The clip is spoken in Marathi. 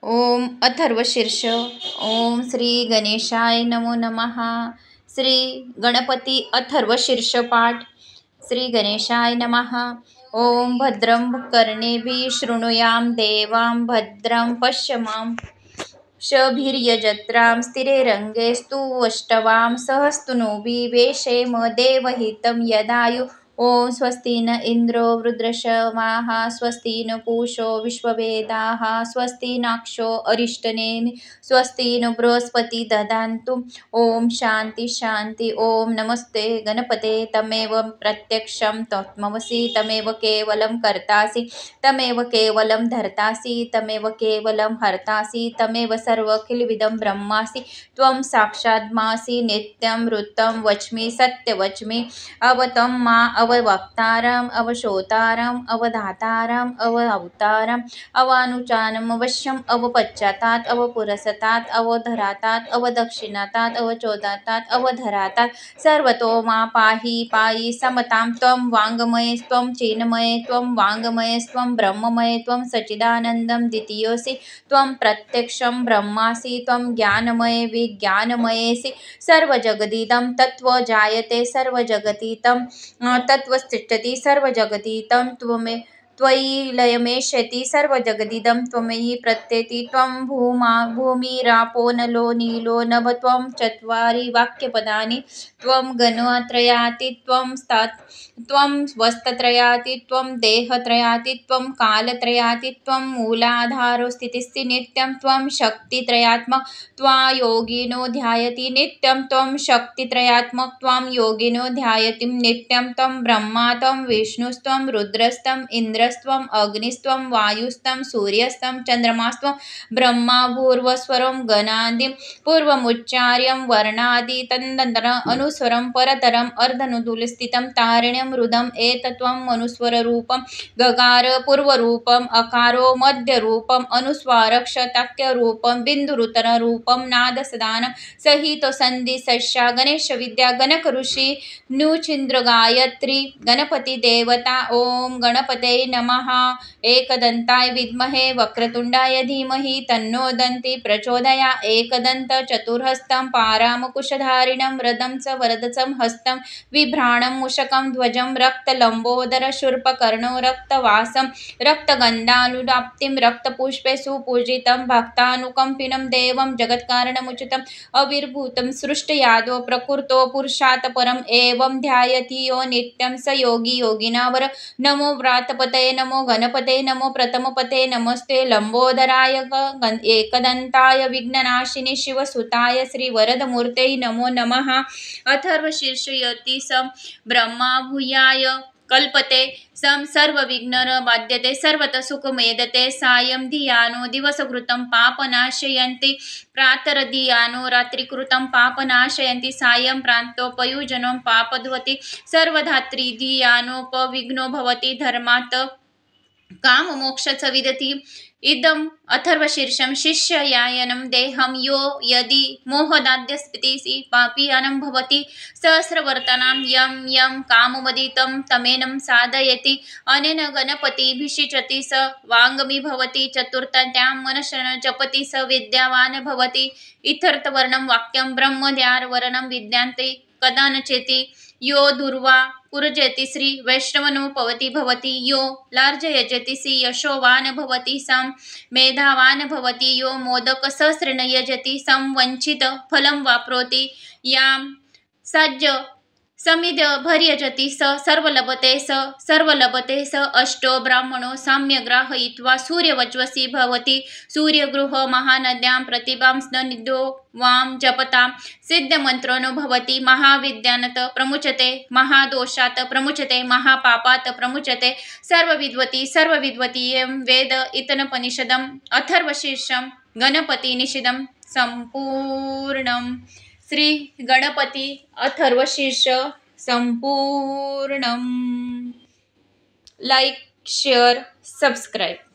ओम अथर्वशीर्ष। ओम श्री गणेशाय नमो नमः। श्री गणपती अथर्वशीर्ष पाठ। श्री गणेशाय नमः। ओम भद्रं कर्णेभिः शृणुयाम देवां भद्रं पश्यमाम शभिर्यजत्रां स्थिरैरङ्गैः स्तुवष्टवां सहस्तुनोभिः वेशेम देवहितं यदायु। ओम स्वस्ति न इंद्रो वृद्धश्रवाः स्वस्ति न पूषो विश्ववेदाः स्वस्ति नाक्षो अरिष्टनेमि स्वस्ति न बृहस्पति ददान्तु। ओम शांति शांति। ओम नमस्ते गणपते तमेव प्रत्यक्षं तत्त्वमसि तमेव केवलं कर्तासि तमेव केवलं धर्तासि तमेव केवलं हर्तासि तमेव सर्वखिलविदं ब्रह्मासि त्वं साक्षात्मासि नित्यं ऋतं वच्मि सत्यवच्मि अवतं मा अववक्तारम् अवशोतारम् अवधातारम् अवअवतारम् अवानुचानम् अवश्यम् अवपश्चातात् अवपुरसतात् अवधरातात् अवदक्षिणातात् अवचोदातात् अवधरातात् सर्वतो मा पाहि पाहि समतां त्वं वाङ्मये त्वं चिन्मये त्वं वाङ्मये त्वं ब्रह्ममये त्वं सच्चिदानन्दं द्वितीयोऽसि त्वं प्रत्यक्षं ब्रह्मासि त्वं ज्ञानमये विज्ञानमयेसि सर्वजगदिदं तत्त्व जायते सर्वजगतीतं तत्त्वस्तिष्ठति सर्वजगतीतं त्वयि लयमेष्यति सर्वजगदिदं त्वमयि प्रत्येति त्वं भूमिरापो नलो नीलो नभ त्वं चत्वारि वाक्यपदानि त्वं गणत्रयाति त्वं वस्तत्रयाति त्वं देहत्रयाति त्वं कालत्रयाति त्वं मूलाधारो स्थितिस्ति नित्यं त्वं शक्तित्रयात्मक त्वां योगिनो ध्यायति नित्यं त्वं शक्तित्रयात्मक त्वां योगिनो ध्यायति नित्यं त्वं ब्रह्मा त्वं विष्णुस्त्वं रुद्रस्त्वं इन्द्रस्त्वं अग्निस्त्वं वायुस्त्वं सूर्यस्त्वं चन्द्रमास्त्वं ब्रह्मा भूर्वस्वरं गणादिं पूर्वमुच्चार्यं वर्णादि तदनन्तरम् अनुस्वरं परतरम् अर्धनुदुलस्थितं तारण्यं रुदम् एतत्त्वं अनुस्वररूपं गकार पूर्वरूपम् अकारो मध्यरूपम् अनुस्वारक्षताख्यरूपं बिन्दुरुतनरूपं नादसदानं सहितो संधि सस्या गणेश विद्या गणक ऋषि नुचिन्द्र गायत्री गणपति देवता। ओम गणपते नमः। एकदंताय विद्महे वक्रतुंडाय धीमहि तन्नो दन्ति प्रचोदयात्। एकदंत चतुर्हस्तं पारामकुशधारिणं रदं च वरदचं हस्तं बिभ्राणं मूषकं ध्वजं रक्तलंबोदर शूर्पकर्णो रक्तवासं रक्तगन्धानुदाप्तिं रक्तपुष्पे सुपूजितं भक्तानुकंपिनं देवं जगत्कारणमुचितम् अविर्भूतं सृष्टयादो प्रकृतो पुरुषात् परम् एवं ध्यायति यो नित्यं स योगी योगिनावर। नमो व्रातपतये नमो गणपते नमो प्रथमपते नमस्ते लंबोदराय एकदंताय विघ्ननाशिनि शिवसुताय श्रीवरदमूर्ते नमो नमः। अथर्वशीर्षयति सं ब्रह्मा भूयाय कल्पते सं सर्वविघ्नर बाध्यते सर्वतः सुखमेदते सायं धियानो दिवसकृतं पापनाशयन्ति प्रातरधियानो रात्रिकृतं पापनाशयन्ति सायं प्रान्तोपयुजनं पापध्वति सर्वधात्री धियानोपविघ्नो भवति धर्मात् काममोक्षच विदति। इदम् अथर्वशीर्षं शिष्ययायनं देहं यो यदि मोहदाद्यस्पतिसि पापीयानं भवति सहस्रवर्तनां यं यं काममदितं तमेनं साधयति अनेन गणपतिभिषिचति स वाङ्मी भवति चतुर्थत्यां मनश्च जपति स विद्यावान् भवति। इथर्थवर्णं वाक्यं ब्रह्मद्वारवर्णं विद्यान्ते कदानचेति यो दुर्वा पुरजति श्री वैष्णवनो पवति भवति यो लार्जयजति श्री यशोवान् भवति सं मेधावान् भवति यो मोदक सहस्रेण यजति सं वंचित फलं वाप्नोति यां सज्ज समिद भर्यजति स सर्वलभते स अष्टो ब्राह्मणो साम्यग्राहयित्वा सूर्यवज्वसी भवति सूर्यगृह महानद्यां प्रतिभां स्निग्धो वां जपतां सिद्धमन्त्रो भवति महाविद्यानत् प्रमुचते महादोषात् प्रमुचते महापापात् प्रमुचते सर्वविद्वती वेद इतनपनिषदम् अथर्वशीर्षं गणपतिनिषदं सम्पूर्णम्। श्री गणपति अथर्वशीर्ष संपूर्णम। Like share subscribe.